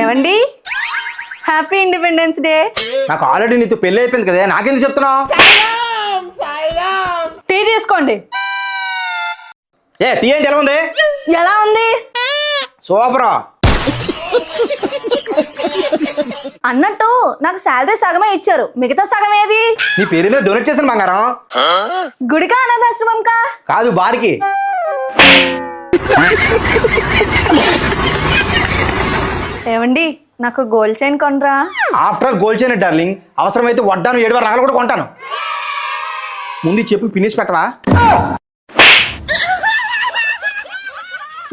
ఏమండి happy independence day. నాకు already నీతో పెళ్లి అయిపోయింది కదా, నాకెందుకు చెప్తున్నావు? టీ తీసుకోండి. ఏ టీ ఏంటి, ఎలా ఉంది? ఎలా ఉంది? సూపరా. అన్నట్టు నాకు శాలరీ సగమే ఇచ్చారు, మిగతా సగం ఏది? నీ పేరు మీద డొనేట్ చేసిన బంగారం. గుడికా అనాథాశ్రమంకా? కాదు, బారికి. ఏమండి నాకు గోల్డ్ చైన్ కొనరా? After all gold chain darling, అవసరమైతే వడ్డాను 7 రకాలు కూడా కొంటాను. ముందు చెప్పి ఫినిష్ పెట్టవా?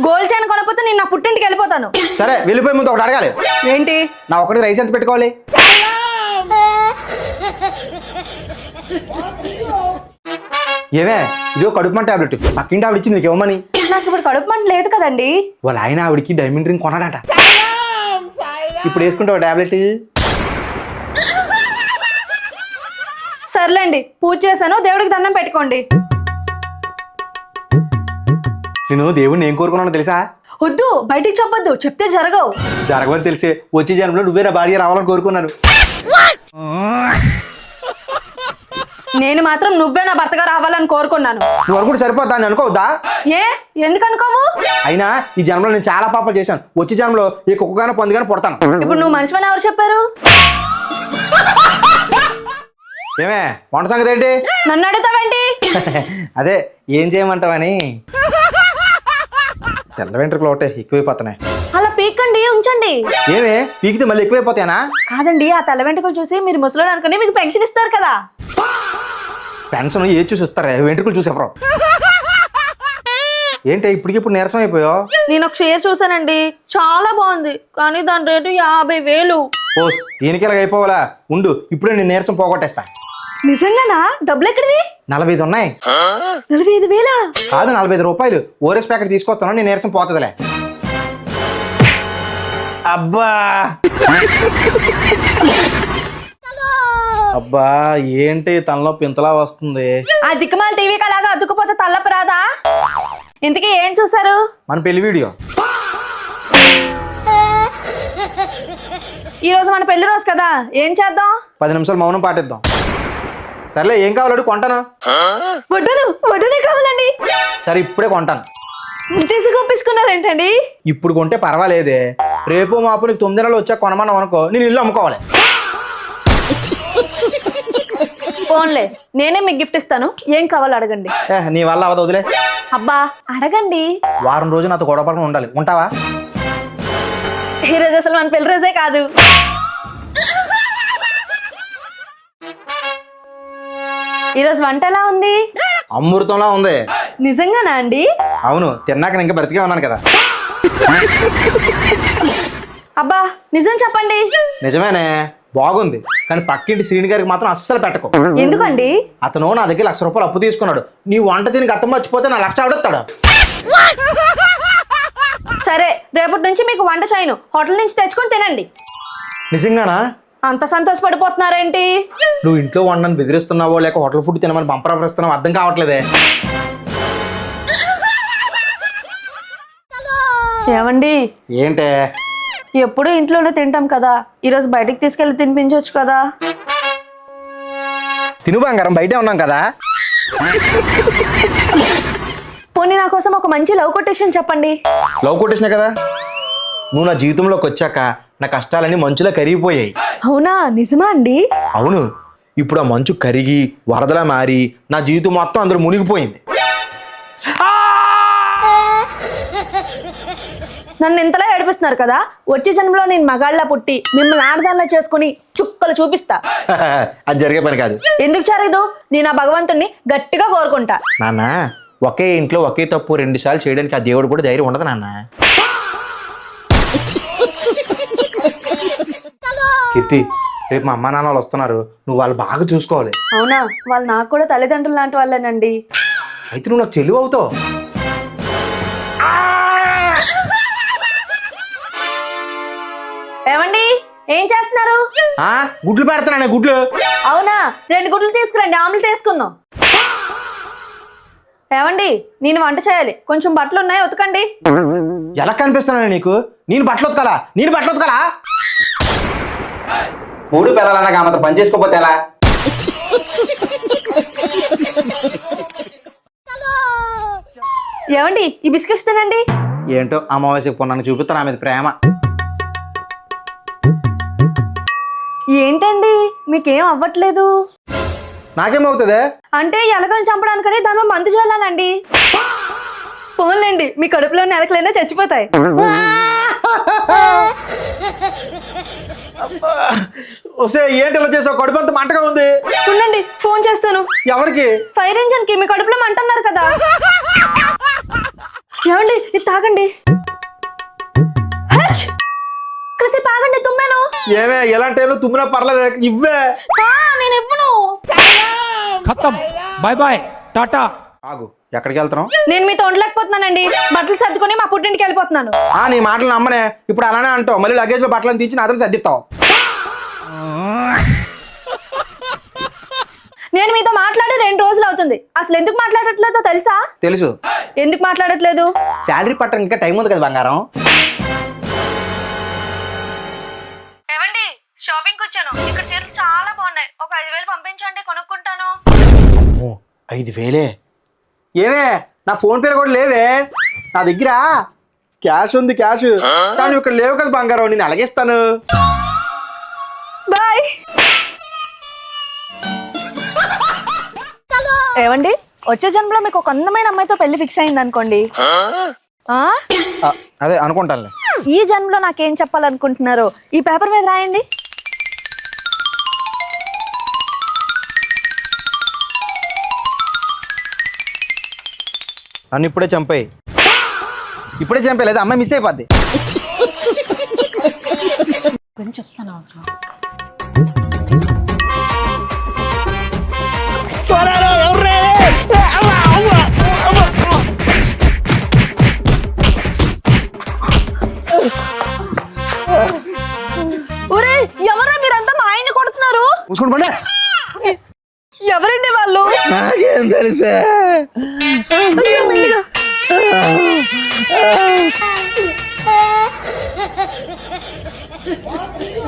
గోల్డ్ చైన్ కొనకపోతే నేను నా పుట్టింటికి వెళ్ళిపోతాను. సరే, వెళ్ళిపోయి ముందు ఒకటి అడగాలి. ఏంటి? నా ఒకటి రైస్ ఎంత పెట్టుకోవాలి? ఏవే, ఇదో కడుపు మంట టాబ్లెట్ పక్కింటి ఆవిడ ఇచ్చింది, నీకు ఇవ్వమని. నాకు ఇప్పుడు కడుపు మంట లేదు కదండి. వాళ్ళ ఆయన ఆవిడికి డైమండ్ రింగ్ కొన్నాడట. ఇప్పుడు వేసుకుంటావు టాబ్లెట్? సర్లేండి, పూజ చేశాను, దేవుడికి దండం పెట్టుకోండి. నేను దేవుడిని ఏం కోరుకున్నానో తెలుసా? వద్దు, బయటికి చెప్పొద్దు, చెప్తే జరగవు. జరగవని తెలిసే వచ్చే జన్మలో నువ్వే నా భార్య రావాలని కోరుకున్నాను. నేను మాత్రం నువ్వే నా భర్తగా రావాలని కోరుకున్నాను. నువ్వు అనుకుంటే సరిపోద్దా అని అనుకోవద్దా? ఏ, ఎందుకు అనుకోవు? అయినా ఈ జన్మలో నేను చాలా పాపాలు చేశాను. వచ్చే జన్మలో ఈ కుక్కగానో పందిగానో పుడతాను. ఇప్పుడు నువ్వు మనిషివని ఎవరు చెప్పారు? ఏమే, వంట సంగతి ఏంటి? నన్ను అడుగుతావేంటి? అదే ఏం చేయమంటావని. తెల్ల వెంట్రుకలు ఒకటే ఎక్కువైపోతున్నాయి. అలా పీక్కండి, ఉంచండి. ఏమే, పీకితే మళ్ళీ ఎక్కువైపోతాయనా? కాదండి, ఆ తెల్ల వెంట్రుకలు చూసి మీరు ముసలోడు అనుకుని మీకు పెన్షన్ ఇస్తారు కదా. పెన్షన్ ఏది చూసి ఇస్తారా? వెంట్రుకలు చూసి ఎవరు? ఏంటి ఇప్పటికిప్పుడు నీరసం అయిపోయావు? నేను ఒక షేర్ చూసానండి, చాలా బాగుంది, కానీ దాని రేటు 50,000. ఓ, దీనికి ఎలాగ అయిపోవాలా? ఉండు, ఇప్పుడే నేను నీరసం పోగొట్టేస్తా. నిజంగానా? డబ్బులు ఎక్కడివి? 45 ఉన్నాయి. 45,000? కాదు, 45 రూపాయలు. ఓరెస్ ప్యాకెట్ తీసుకొస్తాను, నేను నీరసం పోతుందిలే. అబ్బా అబ్బా, ఏంటి తనలో పింతలా వస్తుంది? ఆ దిక్కుమాల టీవీకి అలాగా అతుక్కుపోతే తల్లపు రాదా? ఇంతకీ ఏం చూసారు? మన పెళ్లి వీడియో. ఈ రోజు మన పెళ్లి రోజు కదా, ఏం చేద్దాం? 10 నిమిషాలు మౌనం పాటిద్దాం. సర్లే, ఏం కావాలడు కొంటాను. వడ్డనే కావాలండి. సరే, ఇప్పుడే కొంటాను. ఇంటిసి కొప్పించుకున్నారేంటండి? ఇప్పుడు కొంటే పర్వాలేదే, రేపు మాపు నీకు 9 నెలలు వచ్చా కొనమన్నాం అనుకో, నేను ఇల్లు అమ్ముకోవాలి. ఫోన్లే, నేనే మీకు గిఫ్ట్ ఇస్తాను, ఏం కావాలో అడగండి. నీ వల్ల అవదు, వదిలే. అబ్బా అడగండి. వారం రోజు నాతో గొడవ పడకుండా ఉండాలి, ఉంటావా? ఈ రోజు అసలు మన పెళ్లి రోజే కాదు. ఈరోజు వంట ఎలా ఉంది? అమృతంలా ఉంది. నిజంగానా అండి? అవును, తిన్నాక నేను ఇంకా బ్రతికే ఉన్నాను కదా. అబ్బా నిజం చెప్పండి. నిజమేనే, బాగుంది. కానీ పక్కింటి శ్రీని గారికి మాత్రం అస్సలు పెట్టకు. ఎందుకండి? అతను నా దగ్గర 1,00,000 రూపాయలు అప్పు తీసుకున్నాడు. నీ వంట తిని గతం మర్చిపోతే నా 1,00,000 ఆడొస్తాడు. సరే, రేపటి నుంచి మీకు వంట చేయను, హోటల్ నుంచి తెచ్చుకొని తినండి. నిజంగానా? అంత సంతోషపడిపోతున్నారేంటి? నువ్వు ఇంట్లో వండని బెదిరిస్తున్నావో లేక హోటల్ ఫుడ్ తినమని బంపర్ ఆఫర్ ఇస్తున్నావో అర్థం కావట్లేదే. ఏమండి? ఏంటే? ఎప్పుడు ఇంట్లోనే తింటాం కదా, ఈరోజు బయటికి తీసుకెళ్లి తినిపించవచ్చు కదా. తిను బంగారం, బయటే ఉన్నాం కదా. పోనీ నా కోసం ఒక మంచి లవ్ కొటేషన్ చెప్పండి. లవ్ కొట్టేసినా కదా. నువ్వు నా జీవితంలోకి వచ్చాక నా కష్టాలన్నీ మంచులో కరిగిపోయాయి. అవునా? నిజమా అండి? అవును, ఇప్పుడు ఆ మంచు కరిగి వరదలా మారి నా జీవితం మొత్తం అందులో మునిగిపోయింది. నన్ను ఇంతలా ఏడిపిస్తున్నారు కదా, వచ్చే జన్మలో నేను మగాళ్ళ పుట్టి మిమ్మల్ని ఆడదానిలా చేసుకుని చుక్కలు చూపిస్తా. అది జరిగే పని కాదు. ఎందుకు జరగదు? నేను ఆ భగవంతుణ్ణి గట్టిగా కోరుకుంటా. నాన్న, ఒకే ఇంట్లో ఒకే తప్పు 2 సార్లు చేయడానికి ఆ దేవుడు కూడా ధైర్యం ఉండదు నాన్న. కీర్తి, రేపు మా అమ్మ నాన్న వాళ్ళు వస్తున్నారు, నువ్వు వాళ్ళు బాగా చూసుకోవాలి. అవునా? వాళ్ళు నాకు కూడా తల్లిదండ్రులు లాంటి వాళ్ళేనండి. అయితే నువ్వు నాకు చెల్లి అవుతావు. ఏమండి, ఏం చేస్తున్నారు? గుడ్లు పెడతానా? గుడ్లు? అవునా? 2 గుడ్లు తీసుకురండి, ఆమ్లెట్ వేసుకుందాం. ఏమండి నేను వంట చేయాలి, కొంచెం బట్టలు ఉన్నాయి ఉతకండి. ఎలా కనిపిస్తున్నాను నీకు? నేను బట్టలు ఉతకాలా? మూడు పిల్లలన్నా కామంత పని చేసుకోపోతే ఎలా? ఏమండి ఈ బిస్కెట్స్ తినండి. ఏంటో అమావాస్యకు పొన్నాను చూపిస్తాను ఆమె ప్రేమ. ఏంటండి మీకేం అవ్వట్లేదు? నాకేమవుతుంది? అంటే ఎలకలు చంపడానికని దాని మందు చల్లాలండి. పోన్లేండి, మీ కడుపులోని ఎలకలైనా చచ్చిపోతాయి. వస్తే ఏంటి ఇలా చేసావు? కడుపు అంత మంటగా ఉంది. ఉండండి, ఫోన్ చేస్తాను. ఎవరికి? ఫైర్ ఇంజన్ కి. మీ కడుపులో మంటున్నారు కదా. ఏమండి ఇది తాగండి. హచ్! కాసేపు ఆగండి, తుమ్మాను. ఏమే ఎలాంటి తుమ్మినా పర్లేదు, ఇవ్వే. నేను ఇవ్వను. ఖతం, బాయ్ బాయ్, టాటా. ఆగు, ఎక్కడికి వెళ్తున్నావు? నేను మీతో ఉండలేకపోతున్నానండి. బట్టలు సర్దుకొని మా పుట్టింటికి వెళ్ళిపోతున్నాను. నీ మాటలు నమ్మనే. ఇప్పుడు అలానే అంటావు, మళ్ళీ లగేజ్ లో బట్టలను తీసి అతను సర్దిస్తావు. నేను మీతో మాట్లాడి 2 రోజులు అవుతుంది. అసలు ఎందుకు మాట్లాడట్లేదో తెలుసా? తెలుసు. ఎందుకు మాట్లాడట్లేదు? శాలరీ పట్టడం ఇంకా టైం ఉంది కదా బంగారం. ఏమండి షాపింగ్కి వచ్చాను. ఇక్కడ చీరలు చాలా బాగున్నాయి. ఒక 5,000 పంపించండి, కొనుక్కుంటాను. 5,000? ఏమే నా ఫోన్ పే కూడా లేవే. నా దగ్గర క్యాష్ ఉంది, క్యాష్. కానీ ఇక్కడ లేవు కదా బంగారం, నేను అలాగేస్తాను. బాయ్. ఏమండి వచ్చే జన్మలో మీకు ఒక అందమైన అమ్మాయితో పెళ్లి ఫిక్స్ అయింది అనుకోండి. అదే అనుకుంటానులే. ఈ జన్మలో నాకేం చెప్పాలనుకుంటున్నారో ఈ పేపర్ మీద రాయండి. నన్ను ఇప్పుడే చంపాయి. లేదా అమ్మాయి మిస్ అయిపోద్ది. చెప్తాను. ఒరే ఎవరా మీరంతా మా ఆయన్ని కొడుతున్నారు? ఎవరండి వాళ్ళు? నాకేం తెలుసా?